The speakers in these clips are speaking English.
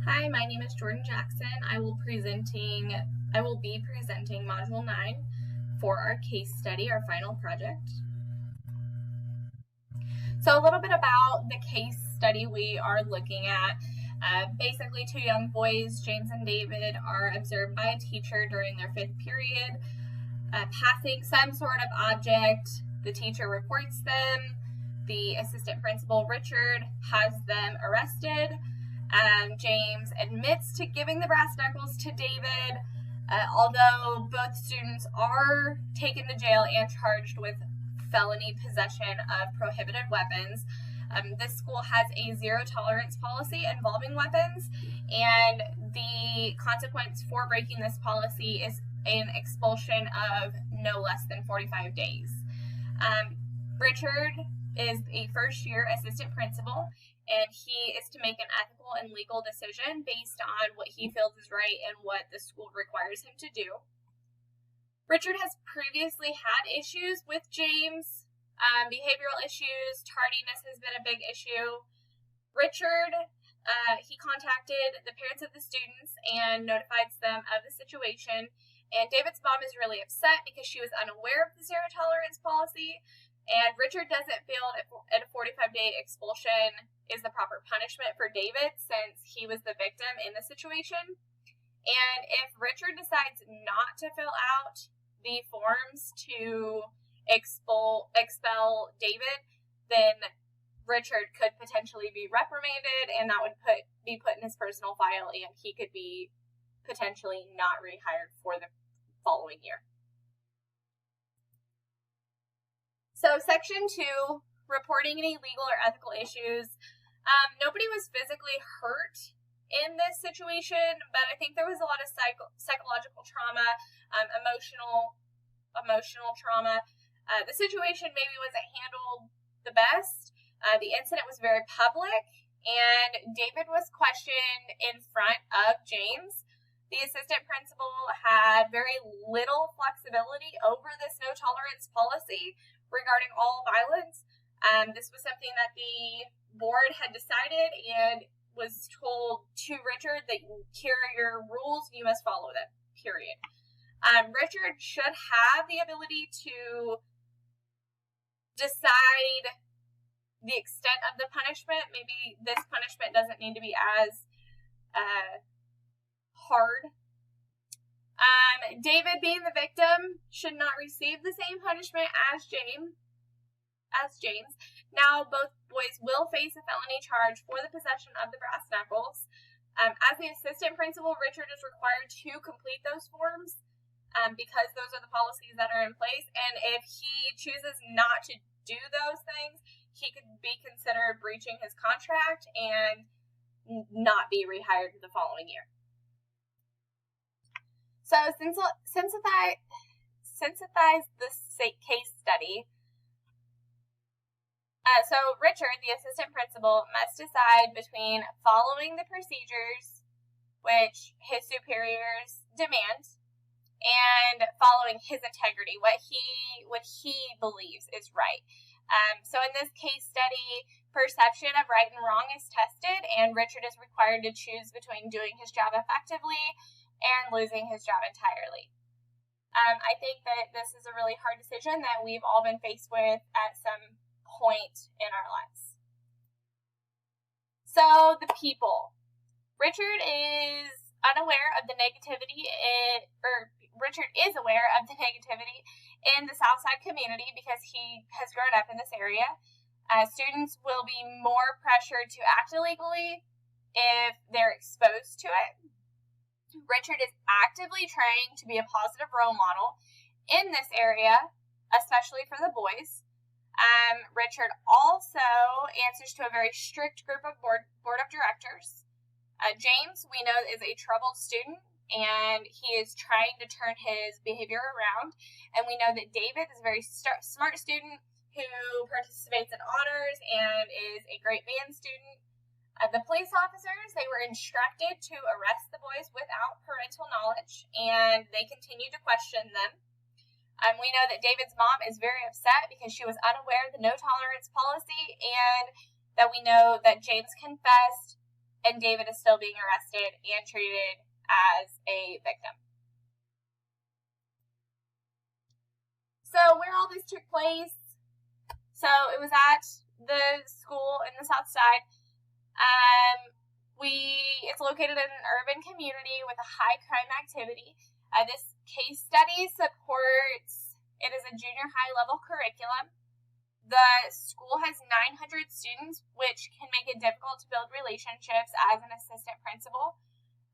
Hi, my name is Jordan Jackson. I will be presenting Module 9 for our case study, our final project. So a little bit about the case study we are looking at. Basically, two young boys, James and David, are observed by a teacher during their 5th period, passing some sort of object. The teacher reports them. The assistant principal, Richard, has them arrested. James admits to giving the brass knuckles to David, although both students are taken to jail and charged with felony possession of prohibited weapons. This school has a zero tolerance policy involving weapons, and the consequence for breaking this policy is an expulsion of no less than 45 days. Richard is a first-year assistant principal, and he is to make an ethical and legal decision based on what he feels is right and what the school requires him to do. Richard has previously had issues with James. Behavioral issues, tardiness has been a big issue. Richard, he contacted the parents of the students and notified them of the situation. And David's mom is really upset because she was unaware of the zero tolerance policy. And Richard doesn't feel that a 45-day expulsion is the proper punishment for David since he was the victim in the situation. And if Richard decides not to fill out the forms to expel David, then Richard could potentially be reprimanded, and that would be put in his personal file, and he could be potentially not rehired for the following year. So Section 2, reporting any legal or ethical issues. Nobody was physically hurt in this situation, but I think there was a lot of psychological trauma, emotional trauma. The situation maybe wasn't handled the best. The incident was very public, and David was questioned in front of James. The assistant principal had very little flexibility over this no tolerance policy regarding all violence. This was something that the board had decided and was told to Richard that here are your rules, you must follow them, period. Richard should have the ability to decide the extent of the punishment. Maybe this punishment doesn't need to be as hard. David, being the victim, should not receive the same punishment as James. Now, both boys will face a felony charge for the possession of the brass knuckles. As the assistant principal, Richard is required to complete those forms because those are the policies that are in place. And if he chooses not to do those things, he could be considered breaching his contract and not be rehired the following year. So, synthesize this case study. So Richard, the assistant principal, must decide between following the procedures which his superiors demand and following his integrity, what he believes is right. So in this case study, perception of right and wrong is tested, and Richard is required to choose between doing his job effectively and losing his job entirely. I think that this is a really hard decision that we've all been faced with at some point in our lives. So the people. Richard is aware of the negativity in the Southside community because he has grown up in this area. Students will be more pressured to act illegally if they're exposed to it. Richard is actively trying to be a positive role model in this area, especially for the boys. Richard also answers to a very strict group of board of directors. James, we know, is a troubled student, and he is trying to turn his behavior around. And we know that David is a very smart student who participates in honors and is a great band student. The police officers, they were instructed to arrest the boys without parental knowledge, and they continue to question them. We know that David's mom is very upset because she was unaware of the no tolerance policy, and that we know that James confessed and David is still being arrested and treated as a victim. So where all this took place, so it was at the school in the South Side. It's located in an urban community with a high crime activity. This case study supports, it is a junior high level curriculum. The school has 900 students, which can make it difficult to build relationships as an assistant principal.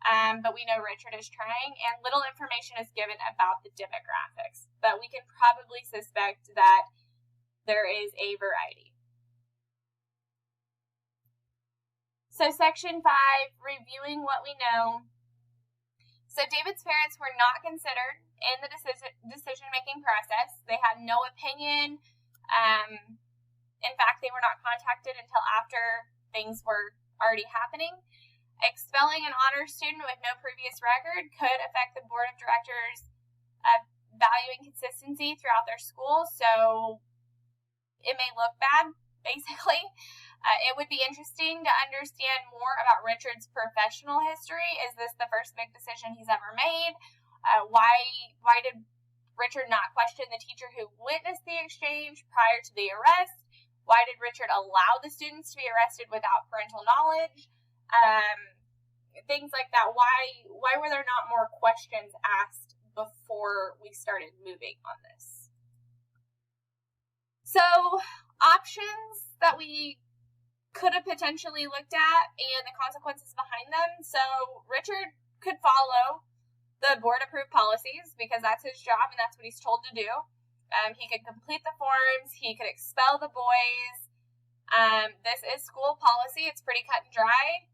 But we know Richard is trying, and little information is given about the demographics. But we can probably suspect that there is a variety. So Section 5, reviewing what we know. So David's parents were not considered in the decision-making process. They had no opinion. In fact, they were not contacted until after things were already happening. Expelling an honor student with no previous record could affect the board of directors' valuing consistency throughout their school, so it may look bad, basically. It would be interesting to understand more about Richard's professional history. Is this the first big decision he's ever made? Why did Richard not question the teacher who witnessed the exchange prior to the arrest? Why did Richard allow the students to be arrested without parental knowledge? Things like that. Why were there not more questions asked before we started moving on this? So, options that we could have potentially looked at and the consequences behind them. So, Richard could follow the board-approved policies because that's his job and that's what he's told to do. He could complete the forms. He could expel the boys. This is school policy. It's pretty cut and dry.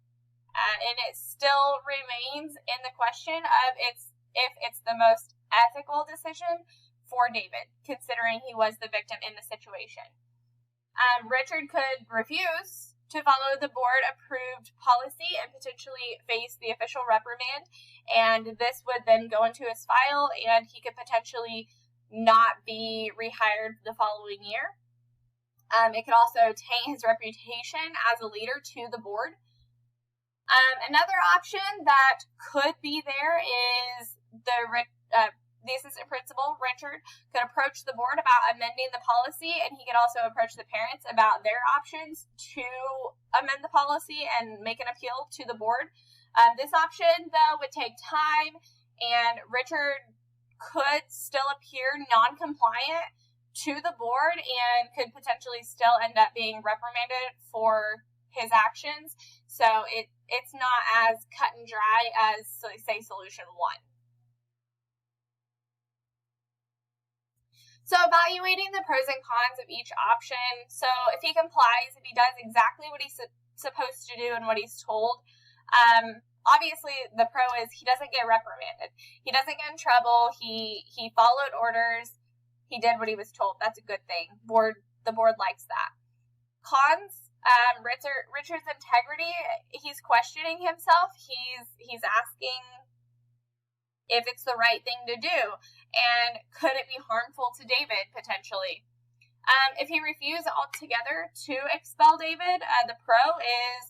And it still remains in the question of if it's the most ethical decision for David, considering he was the victim in the situation. Richard could refuse to follow the board-approved policy and potentially face the official reprimand, and this would then go into his file, and he could potentially not be rehired the following year. It could also taint his reputation as a leader to the board. Another option that could be there is the assistant principal, Richard, could approach the board about amending the policy, and he could also approach the parents about their options to amend the policy and make an appeal to the board. This option, though, would take time, and Richard could still appear non-compliant to the board and could potentially still end up being reprimanded for his actions. So it's not as cut and dry as, say, solution 1. So evaluating the pros and cons of each option. So if he complies, if he does exactly what he's supposed to do and what he's told, obviously the pro is he doesn't get reprimanded. He doesn't get in trouble. He followed orders. He did what he was told. That's a good thing. The board likes that. Cons, Richard's integrity. He's questioning himself. He's asking if it's the right thing to do, and could it be harmful to David potentially? If he refused altogether to expel David, the pro is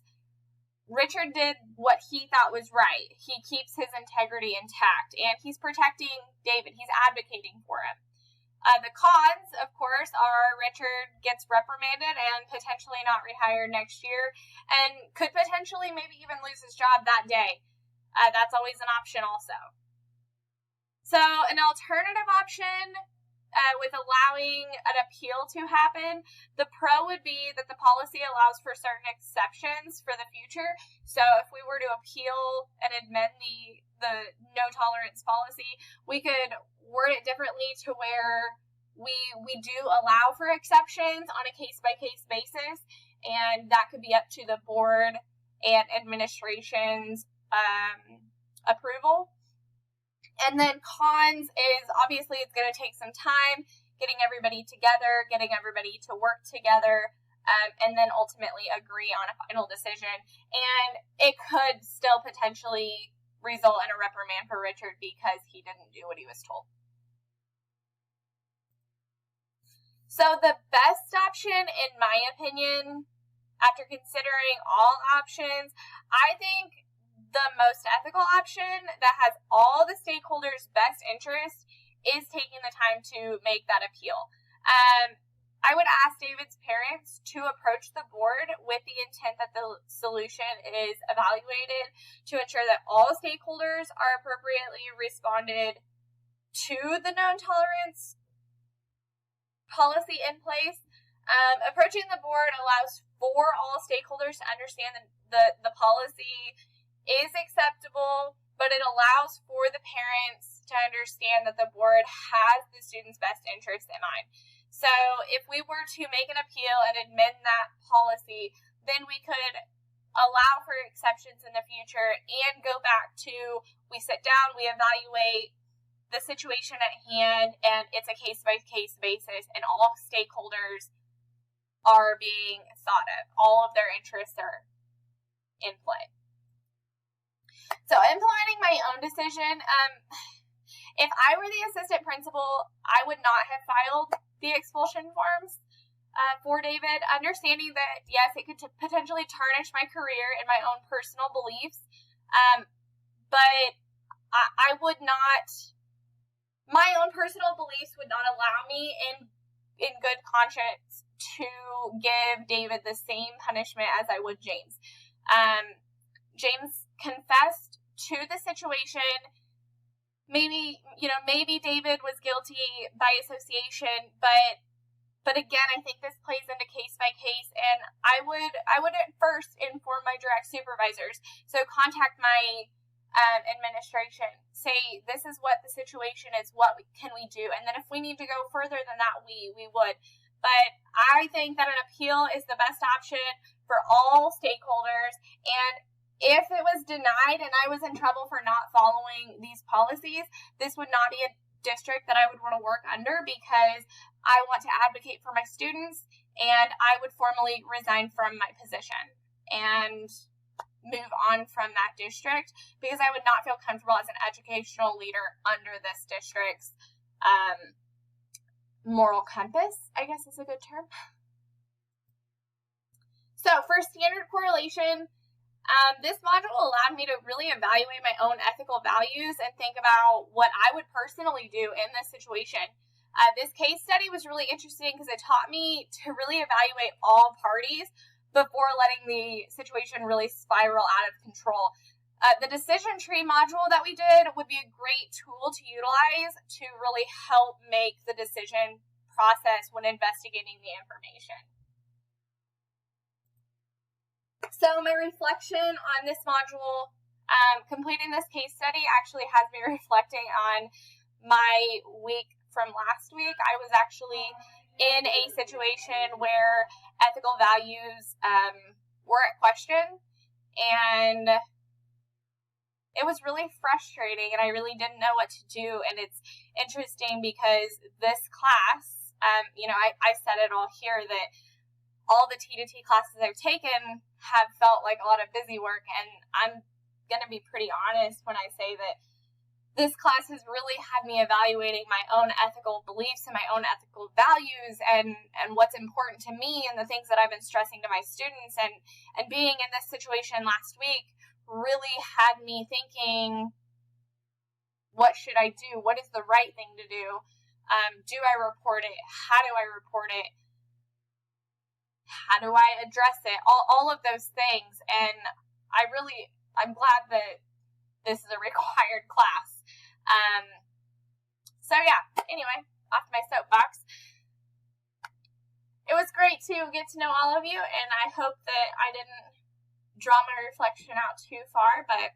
Richard did what he thought was right. He keeps his integrity intact, and he's protecting David. He's advocating for him. The cons, of course, are Richard gets reprimanded and potentially not rehired next year, and could potentially maybe even lose his job that day. That's always an option also. So an alternative option with allowing an appeal to happen, the pro would be that the policy allows for certain exceptions for the future. So if we were to appeal and amend the no tolerance policy, we could word it differently to where we do allow for exceptions on a case-by-case basis, and that could be up to the board and administration's approval. And then cons is obviously it's going to take some time getting everybody together, getting everybody to work together, and then ultimately agree on a final decision. And it could still potentially result in a reprimand for Richard because he didn't do what he was told. So the best option, in my opinion, After considering all options, I think the most ethical option that has all the stakeholders' best interest is taking the time to make that appeal. I would ask David's parents to approach the board with the intent that the solution is evaluated to ensure that all stakeholders are appropriately responded to the known tolerance policy in place. Approaching the board allows for all stakeholders to understand that the policy is acceptable, but it allows for the parents to understand that the board has the student's best interest in mind. So if we were to make an appeal and amend that policy, then we could allow for exceptions in the future and go back to, we sit down, we evaluate the situation at hand, and it's a case-by-case basis, and all stakeholders are being thought of. All of their interests are in play. So implementing my own decision, if I were the assistant principal, I would not have filed the expulsion forms for David, understanding that, yes, it could potentially tarnish my career and my own personal beliefs, but I would not, my own personal beliefs would not allow me in good conscience to give David the same punishment as I would James. James confessed to the situation. Maybe David was guilty by association, but again, I think this plays into case by case, and I would at first inform my direct supervisors. So contact my administration, say this is what the situation is, what can we do, and then if we need to go further than that, we would. But I think that an appeal is the best option for all stakeholders, and if it was denied and I was in trouble for not following these policies, this would not be a district that I would want to work under, because I want to advocate for my students, and I would formally resign from my position and move on from that district, because I would not feel comfortable as an educational leader under this district's moral compass, I guess is a good term. So for standard correlation, this module allowed me to really evaluate my own ethical values and think about what I would personally do in this situation. This case study was really interesting because it taught me to really evaluate all parties before letting the situation really spiral out of control. The decision tree module that we did would be a great tool to utilize to really help make the decision process when investigating the information. So my reflection on this module, completing this case study actually has me reflecting on my week from last week. I was actually in a situation where ethical values were at question, and it was really frustrating, and I really didn't know what to do. And it's interesting because this class, I said it all here that all the T2T classes I've taken have felt like a lot of busy work, and I'm going to be pretty honest when I say that this class has really had me evaluating my own ethical beliefs and my own ethical values and what's important to me and the things that I've been stressing to my students. And being in this situation last week really had me thinking, what should I do? What is the right thing to do? Do I report it? How do I report it? How do I address it? All of those things. And I'm glad that this is a required class. So yeah, anyway, off my soapbox. It was great to get to know all of you, and I hope that I didn't draw my reflection out too far, but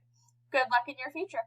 good luck in your future.